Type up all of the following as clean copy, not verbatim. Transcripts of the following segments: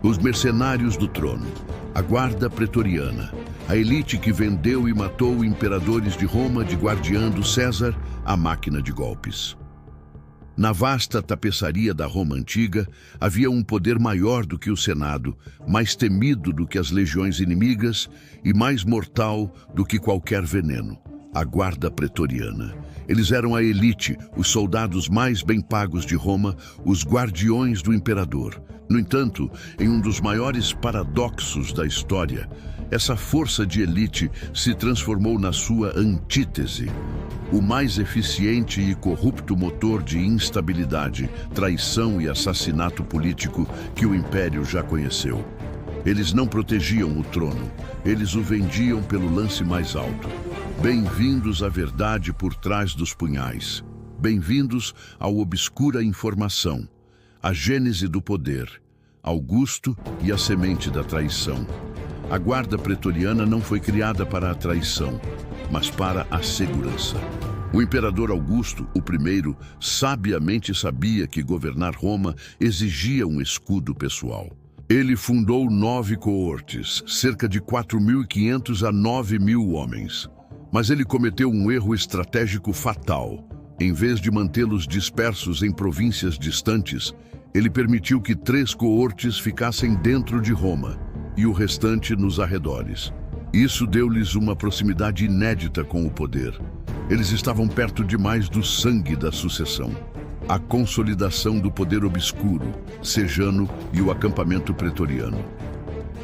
Os mercenários do trono, a guarda pretoriana, a elite que vendeu e matou imperadores de Roma de guardiando César, a máquina de golpes. Na vasta tapeçaria da Roma antiga, havia um poder maior do que o Senado, mais temido do que as legiões inimigas e mais mortal do que qualquer veneno: a guarda pretoriana. Eles eram a elite, os soldados mais bem pagos de Roma, os guardiões do imperador. No entanto, em um dos maiores paradoxos da história, essa força de elite se transformou na sua antítese, o mais eficiente e corrupto motor de instabilidade, traição e assassinato político que o Império já conheceu. Eles não protegiam o trono, eles o vendiam pelo lance mais alto. Bem-vindos à verdade por trás dos punhais. Bem-vindos ao Obscura Informação, a gênese do poder, Augusto e a semente da traição. A guarda pretoriana não foi criada para a traição, mas para a segurança. O imperador Augusto, o primeiro, sabiamente sabia que governar Roma exigia um escudo pessoal. Ele fundou 9 coortes, cerca de 4.500 a 9.000 homens. Mas ele cometeu um erro estratégico fatal. Em vez de mantê-los dispersos em províncias distantes, ele permitiu que 3 coortes ficassem dentro de Roma e o restante nos arredores. Isso deu-lhes uma proximidade inédita com o poder. Eles estavam perto demais do sangue da sucessão. A consolidação do poder obscuro, Sejano e o acampamento pretoriano.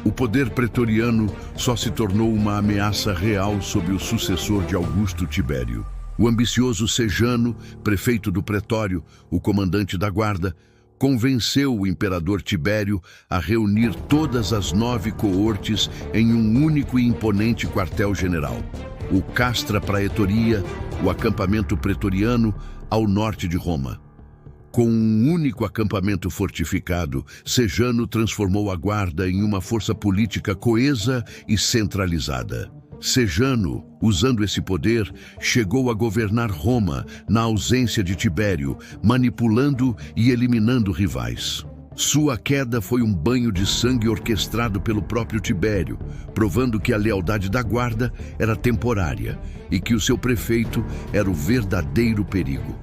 O poder pretoriano só se tornou uma ameaça real sob o sucessor de Augusto, Tibério. O ambicioso Sejano, prefeito do Pretório, o comandante da guarda, convenceu o imperador Tibério a reunir todas as 9 coortes em um único e imponente quartel-general, o Castra Praetoria, o acampamento pretoriano, ao norte de Roma. Com um único acampamento fortificado, Sejano transformou a guarda em uma força política coesa e centralizada. Sejano, usando esse poder, chegou a governar Roma na ausência de Tibério, manipulando e eliminando rivais. Sua queda foi um banho de sangue orquestrado pelo próprio Tibério, provando que a lealdade da guarda era temporária e que o seu prefeito era o verdadeiro perigo.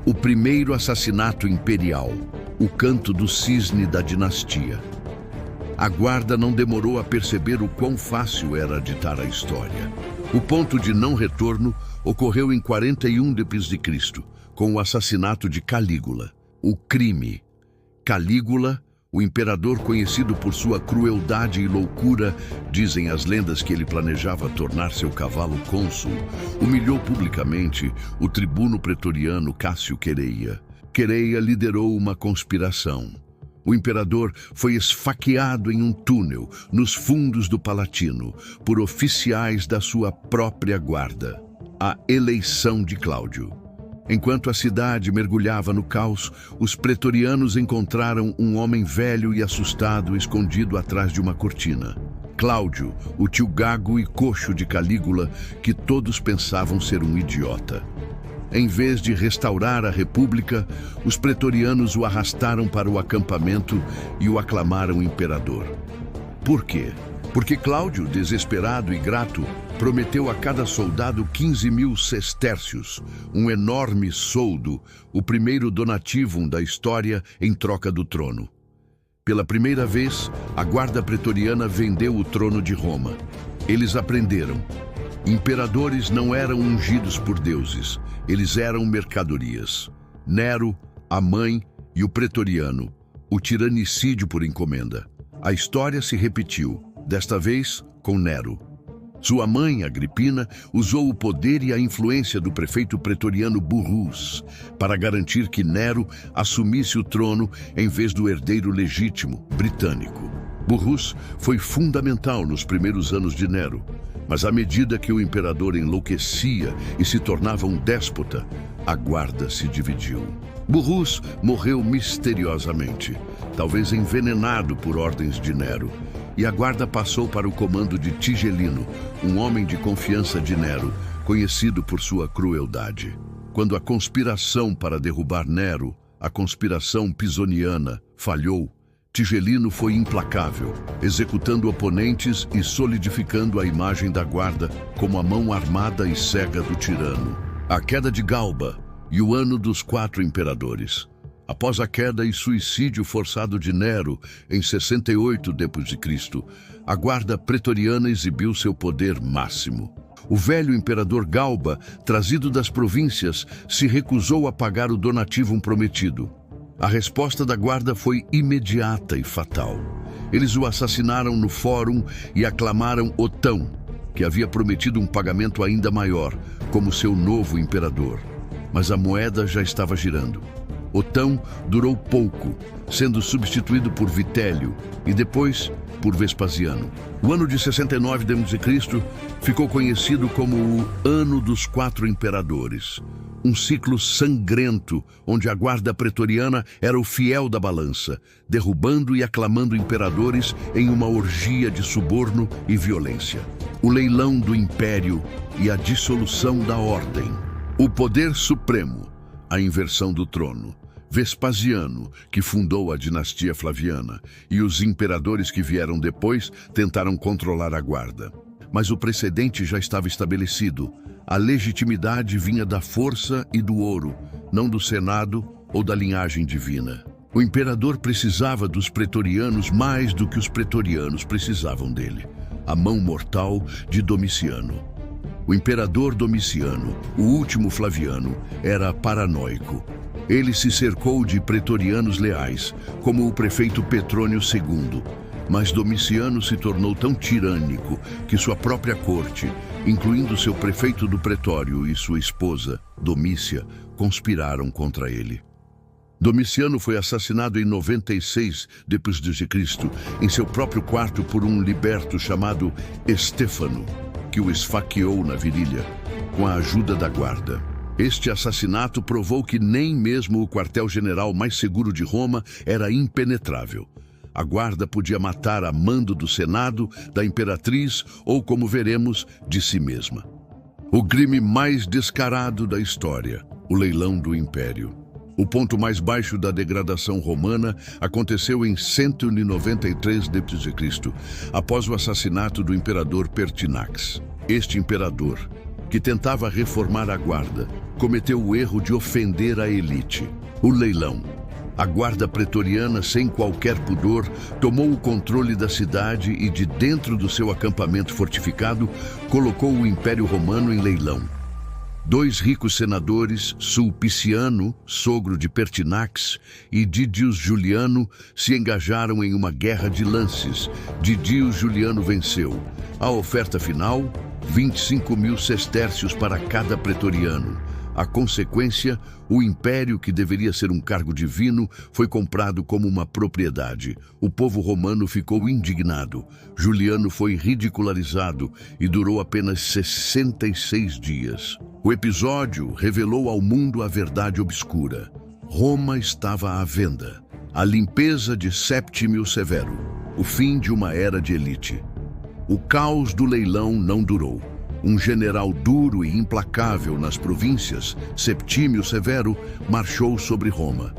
O primeiro assassinato imperial, o canto do cisne da dinastia. A guarda não demorou a perceber o quão fácil era ditar a história. O ponto de não retorno ocorreu em 41 d.C., com o assassinato de Calígula. O crime. Calígula, o imperador conhecido por sua crueldade e loucura, dizem as lendas que ele planejava tornar seu cavalo cônsul, humilhou publicamente o tribuno pretoriano Cássio Quereia. Quereia liderou uma conspiração. O imperador foi esfaqueado em um túnel, nos fundos do Palatino, por oficiais da sua própria guarda. A eleição de Cláudio. Enquanto a cidade mergulhava no caos, os pretorianos encontraram um homem velho e assustado escondido atrás de uma cortina. Cláudio, o tio gago e coxo de Calígula, que todos pensavam ser um idiota. Em vez de restaurar a república, os pretorianos o arrastaram para o acampamento e o aclamaram imperador. Por quê? Porque Cláudio, desesperado e grato, prometeu a cada soldado 15.000 sestércios, um enorme soldo, o primeiro donativum da história em troca do trono. Pela primeira vez, a guarda pretoriana vendeu o trono de Roma. Eles aprenderam. Imperadores não eram ungidos por deuses, eles eram mercadorias. Nero, a mãe e o pretoriano, o tiranicídio por encomenda. A história se repetiu, desta vez com Nero. Sua mãe, Agripina, usou o poder e a influência do prefeito pretoriano Burrus para garantir que Nero assumisse o trono em vez do herdeiro legítimo, britânico. Burrus foi fundamental nos primeiros anos de Nero, mas à medida que o imperador enlouquecia e se tornava um déspota, a guarda se dividiu. Burrus morreu misteriosamente, talvez envenenado por ordens de Nero, e a guarda passou para o comando de Tigelino, um homem de confiança de Nero, conhecido por sua crueldade. Quando a conspiração para derrubar Nero, a conspiração pisoniana, falhou, Tigelino foi implacável, executando oponentes e solidificando a imagem da guarda como a mão armada e cega do tirano. A queda de Galba e o ano dos 4 imperadores. Após a queda e suicídio forçado de Nero em 68 d.C., a guarda pretoriana exibiu seu poder máximo. O velho imperador Galba, trazido das províncias, se recusou a pagar o donativo prometido. A resposta da guarda foi imediata e fatal. Eles o assassinaram no fórum e aclamaram Otão, que havia prometido um pagamento ainda maior, como seu novo imperador. Mas a moeda já estava girando. Otão durou pouco, sendo substituído por Vitélio e depois por Vespasiano. O ano de 69 d.C. ficou conhecido como o Ano dos 4 Imperadores. Um ciclo sangrento, onde a guarda pretoriana era o fiel da balança, derrubando e aclamando imperadores em uma orgia de suborno e violência. O leilão do império e a dissolução da ordem. O poder supremo, a inversão do trono. Vespasiano, que fundou a dinastia Flaviana, e os imperadores que vieram depois tentaram controlar a guarda. Mas o precedente já estava estabelecido. A legitimidade vinha da força e do ouro, não do senado ou da linhagem divina. O imperador precisava dos pretorianos mais do que os pretorianos precisavam dele. A mão mortal de Domiciano. O imperador Domiciano, o último Flaviano, era paranoico. Ele se cercou de pretorianos leais, como o prefeito Petrônio II. Mas Domiciano se tornou tão tirânico que sua própria corte, incluindo seu prefeito do pretório e sua esposa, Domícia, conspiraram contra ele. Domiciano foi assassinado em 96 d.C., em seu próprio quarto por um liberto chamado Estéfano, que o esfaqueou na virilha, com a ajuda da guarda. Este assassinato provou que nem mesmo o quartel-general mais seguro de Roma era impenetrável. A guarda podia matar a mando do Senado, da imperatriz ou, como veremos, de si mesma. O crime mais descarado da história, o leilão do império. O ponto mais baixo da degradação romana aconteceu em 193 d.C., após o assassinato do imperador Pertinax. Este imperador, que tentava reformar a guarda, cometeu o erro de ofender a elite. O leilão. A guarda pretoriana, sem qualquer pudor, tomou o controle da cidade e, de dentro do seu acampamento fortificado, colocou o Império Romano em leilão. 2 ricos senadores, Sulpiciano, sogro de Pertinax, e Didius Juliano, se engajaram em uma guerra de lances. Didius Juliano venceu. A oferta final, 25.000 sestércios para cada pretoriano. A consequência, o império, que deveria ser um cargo divino, foi comprado como uma propriedade. O povo romano ficou indignado. Juliano foi ridicularizado e durou apenas 66 dias. O episódio revelou ao mundo a verdade obscura. Roma estava à venda. A limpeza de Séptimio Severo. O fim de uma era de elite. O caos do leilão não durou. Um general duro e implacável nas províncias, Septímio Severo, marchou sobre Roma.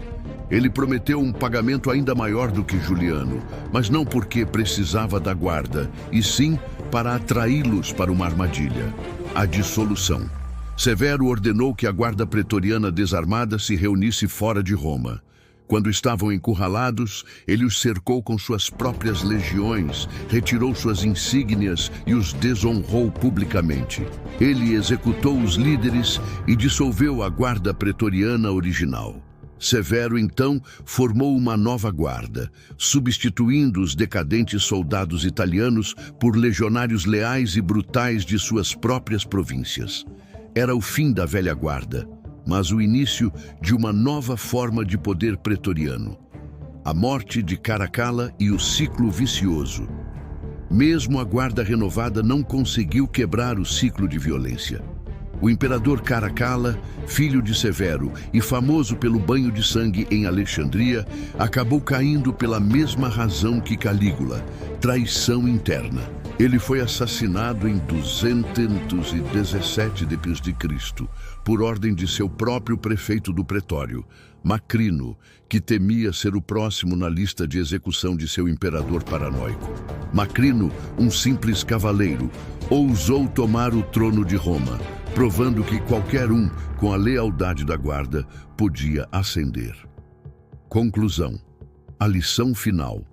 Ele prometeu um pagamento ainda maior do que Juliano, mas não porque precisava da guarda, e sim para atraí-los para uma armadilha: a dissolução. Severo ordenou que a guarda pretoriana desarmada se reunisse fora de Roma. Quando estavam encurralados, ele os cercou com suas próprias legiões, retirou suas insígnias e os desonrou publicamente. Ele executou os líderes e dissolveu a guarda pretoriana original. Severo, então, formou uma nova guarda, substituindo os decadentes soldados italianos por legionários leais e brutais de suas próprias províncias. Era o fim da velha guarda, mas o início de uma nova forma de poder pretoriano. A morte de Caracalla e o ciclo vicioso. Mesmo a guarda renovada não conseguiu quebrar o ciclo de violência. O imperador Caracalla, filho de Severo e famoso pelo banho de sangue em Alexandria, acabou caindo pela mesma razão que Calígula, traição interna. Ele foi assassinado em 217 d.C., por ordem de seu próprio prefeito do pretório, Macrino, que temia ser o próximo na lista de execução de seu imperador paranoico. Macrino, um simples cavaleiro, ousou tomar o trono de Roma, provando que qualquer um, com a lealdade da guarda, podia ascender. Conclusão. A lição final.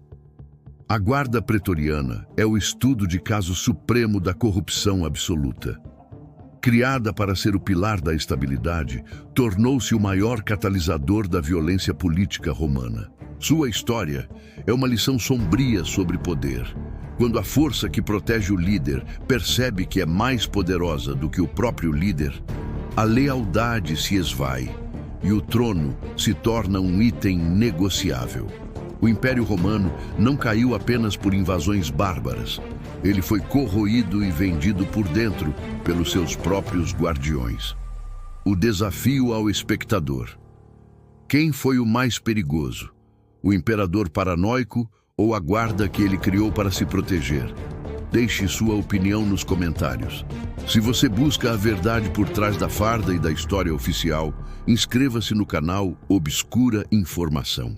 A guarda pretoriana é o estudo de caso supremo da corrupção absoluta. Criada para ser o pilar da estabilidade, tornou-se o maior catalisador da violência política romana. Sua história é uma lição sombria sobre poder. Quando a força que protege o líder percebe que é mais poderosa do que o próprio líder, a lealdade se esvai e o trono se torna um item negociável. O Império Romano não caiu apenas por invasões bárbaras. Ele foi corroído e vendido por dentro pelos seus próprios guardiões. O desafio ao espectador. Quem foi o mais perigoso? O imperador paranoico ou a guarda que ele criou para se proteger? Deixe sua opinião nos comentários. Se você busca a verdade por trás da farda e da história oficial, inscreva-se no canal Obscura Informação.